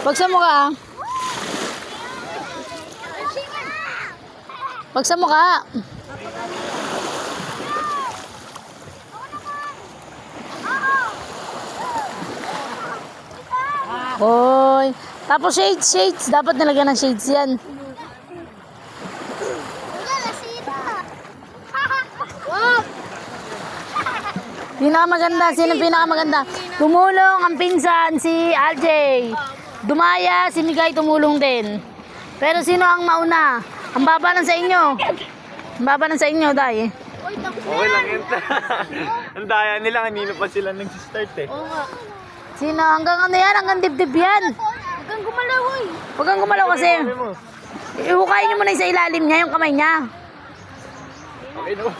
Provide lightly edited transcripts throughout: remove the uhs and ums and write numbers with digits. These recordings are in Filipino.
Wag sa mukha. Wag sa mukha. Hoy. Tapos shades. Dapat nilagyan ng shades yan. Sino pinakamaganda? Tumulong ang pinsan, si RJ. Dumaya, si Migay tumulong din. Pero sino ang mauna? Ang baba ng sa inyo. Ang baba ng sa inyo, Day. Okay lang yun. Ang daya nila, kanino pa sila nag-start eh. Sino? Hanggang ano yan? Hanggang dibdib yan. Hanggang gumalaw eh. Huwag kang gumalaw kasi. Ihukayin nyo muna yung sa ilalim niya, yung kamay niya. Okay na ba?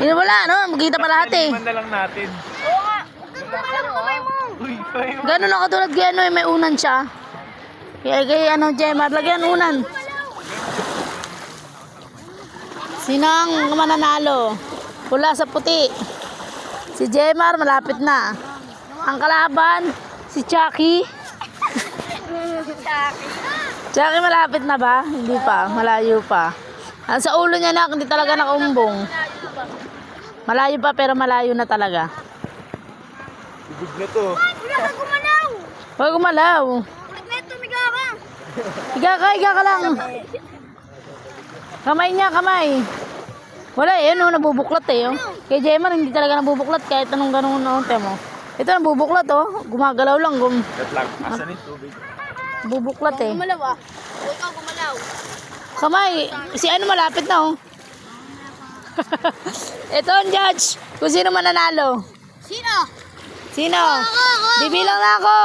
Yun wala, no? Magkita pa lahat eh. Iman na lang natin. Oo nga. Hanggang gumalaw kamay mo. Uy, kaya mo. Gano'n na katulad kay ano, may unan siya. Kay ano, Jemar, lagyan unan. Sino ang mananalo? Pula sa puti. Si Jemar, malapit na. Ang kalaban, si Chucky. Chucky, malapit na ba? Hindi pa, malayo pa. Sa ulo niya na, hindi talaga nakaumbong. Malayo pa, pero malayo na talaga. Big na to. Wala ka gumalaw. Huwag gumalaw. Ulit na ito, miga ka. Higa ka lang. Kamay niya, kamay. Wala eh, ano, nabubuklat eh. Oh. Kay Jemar, hindi talaga nabubuklat kahit anong ganun na unte mo. Ito, nabubuklat oh. Gumagalaw lang. Wait lang, asan yung tubig? Bubuklat eh. Gumalaw ah. O ikaw gumalaw. Kamay, si ano malapit na oh. Ito ang judge. Kung sino mananalo. Sino? Sino? Bibilang na ako.